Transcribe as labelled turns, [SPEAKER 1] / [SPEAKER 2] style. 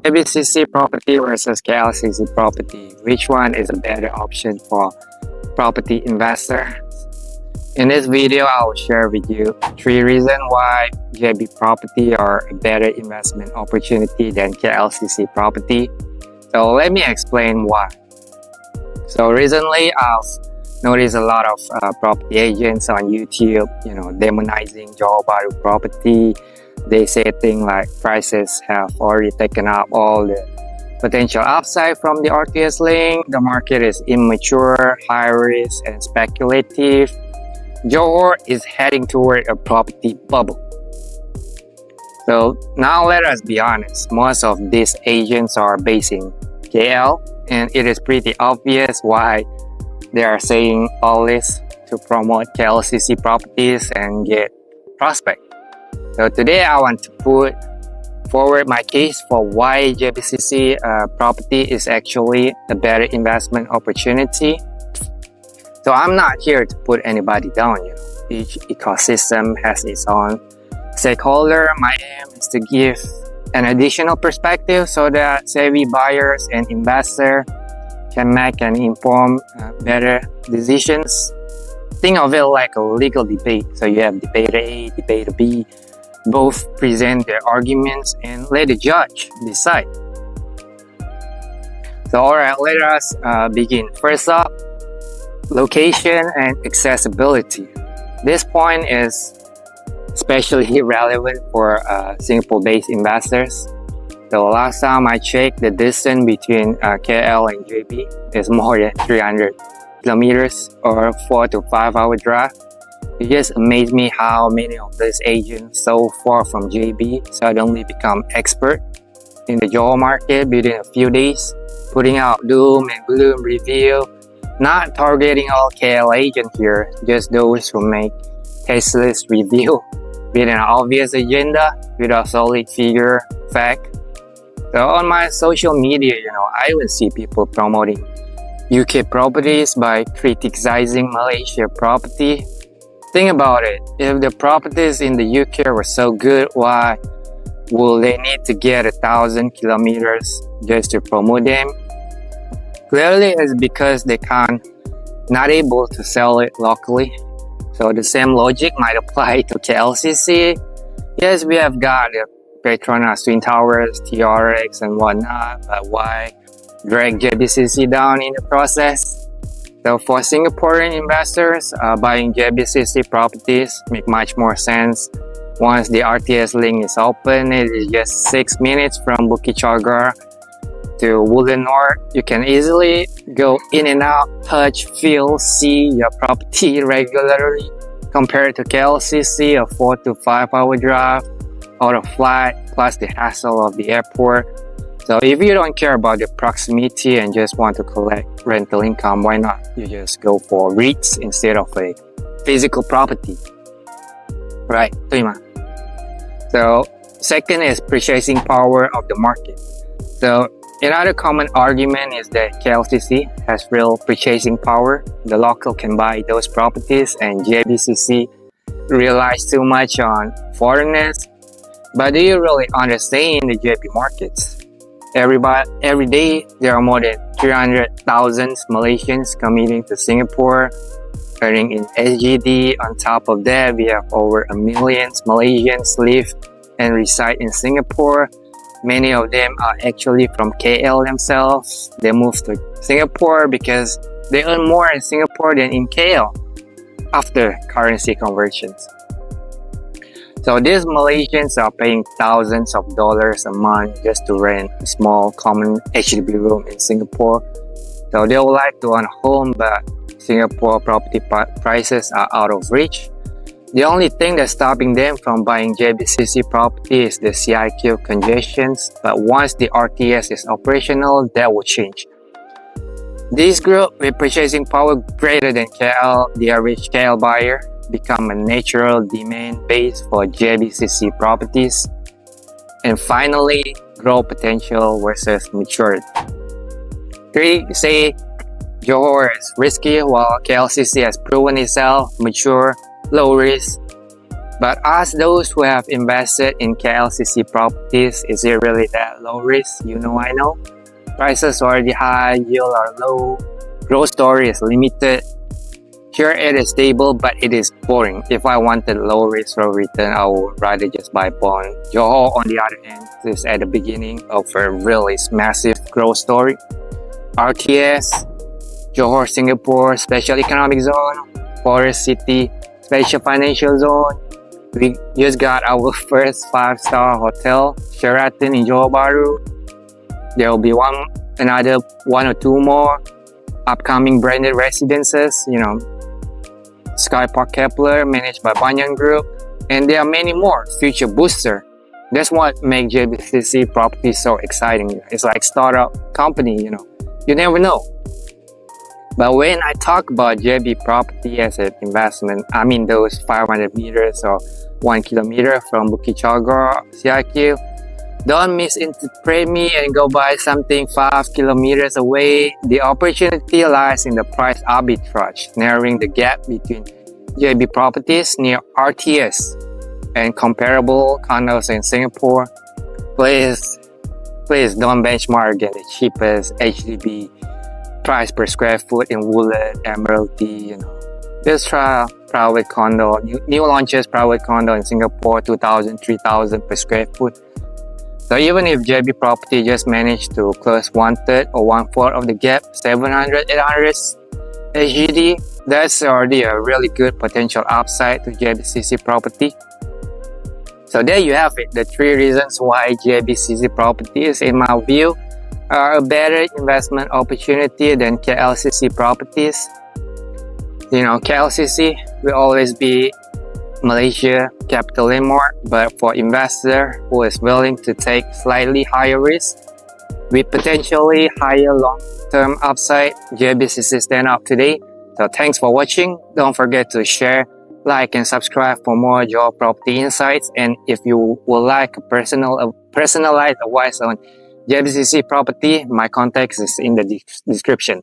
[SPEAKER 1] JBCC property versus KLCC property. Which one is a better option for property investor? In this video, I will share with you 3 reasons why JB property are a better investment opportunity than KLCC property. So let me explain why. So recently, I've noticed a lot of property agents on YouTube, demonizing Johor Bahru property. They say things like prices have already taken up all the potential upside from the RTS Link. The market is immature, high risk, and speculative. Johor is heading toward a property bubble. So now let us be honest, most of these agents are based in KL, and it is pretty obvious why they are saying all this to promote KLCC properties and get prospect. So today I want to put forward my case for why JBCC property is actually a better investment opportunity. So I'm not here to put anybody down. Each ecosystem has its own stakeholder. My aim is to give an additional perspective so that savvy buyers and investors can make an informed, better decisions. Think of it like a legal debate. So you have debater A, debater B, both present their arguments and let the judge decide. So alright, let us begin. First up, location and accessibility. This point is especially relevant for Singapore-based investors. So last time I checked, the distance between KL and JB is more than 300 kilometers or 4 to 5 hour drive. It just amazed me how many of these agents so far from JB suddenly become expert in the Johor market within a few days, putting out doom and gloom review. Not targeting all KL agents here, just those who make tasteless review with an obvious agenda, with a solid figure, fact. So on my social media, I even see people promoting UK properties by criticizing Malaysia property. Think about it. If the properties in the UK were so good, why will they need to get 1,000 kilometers just to promote them? Clearly, it's because they not able to sell it locally. So the same logic might apply to KLCC. Yes, we have got the Petronas Twin Towers, TRX, and whatnot, but why drag JBCC down in the process? So for Singaporean investors, buying JBCC properties make much more sense. Once the RTS Link is open, it is just 6 minutes from Bukit Chogar to Woodland North. You can easily go in and out, touch, feel, see your property regularly, compared to KLCC, a 4 to 5 hour drive, out of flight, plus the hassle of the airport. So if you don't care about the proximity and just want to collect rental income, why not? You just go for REITs instead of a physical property. Right, terima. So second is purchasing power of the market. So another common argument is that KLCC has real purchasing power. The local can buy those properties and JBCC relies too much on foreigners. But do you really understand the JB markets? Every day, there are more than 300,000 Malaysians commuting to Singapore, earning in SGD. On top of that, we have over 1 million Malaysians live and reside in Singapore. Many of them are actually from KL themselves. They moved to Singapore because they earn more in Singapore than in KL after currency conversions. So these Malaysians are paying thousands of dollars a month just to rent a small common HDB room in Singapore. So they would like to own a home, but Singapore property prices are out of reach. The only thing that's stopping them from buying JBCC property is the CIQ congestions, but once the RTS is operational, that will change. This group with purchasing power greater than KL, the average KL buyer, become a natural demand base for JBCC properties. And finally, growth potential versus maturity. 3 say Johor is risky while KLCC has proven itself mature, low risk. But as those who have invested in KLCC properties, is it really that low risk? I know. Prices are already high, yield are low, growth story is limited. Here it is stable, but it is boring. If I wanted low risk low return, I would rather just buy bond. Johor, on the other hand, is at the beginning of a really massive growth story. RTS, Johor, Singapore, Special Economic Zone, Forest City, Special Financial Zone. We just got our first 5-star hotel, Sheraton in Johor Bahru. There will be another one or two more upcoming branded residences, Sky Park Kepler, managed by Banyan Group, and there are many more future booster. That's what makes JBCC property so exciting. It's like startup company, you never know. But when I talk about JB property as an investment, I mean those 500 meters or 1 kilometer from Bukit Chogor, CIQ. Don't misinterpret me and go buy something 5 kilometers away. The opportunity lies in the price arbitrage, narrowing the gap between JB properties near RTS and comparable condos in Singapore. Please don't benchmark against the cheapest HDB price per square foot in Woodland, Admiralty. Just try private condo, new launches private condo in Singapore, 2,000, 3,000 per square foot. So even if JB property just managed to close 1/3 or 1/4 of the gap, 700, 800 HGD, that's already a really good potential upside to JBCC property. So there you have it, the 3 reasons why JBCC properties, in my view, are a better investment opportunity than KLCC properties. KLCC will always be Malaysia capital landmark, but for investor who is willing to take slightly higher risk with potentially higher long-term upside, JBCC stand out today. So thanks for watching. Don't forget to share, like, and subscribe for more Johor property insights. And if you would like a personalized advice on JBCC property, my contact is in the description.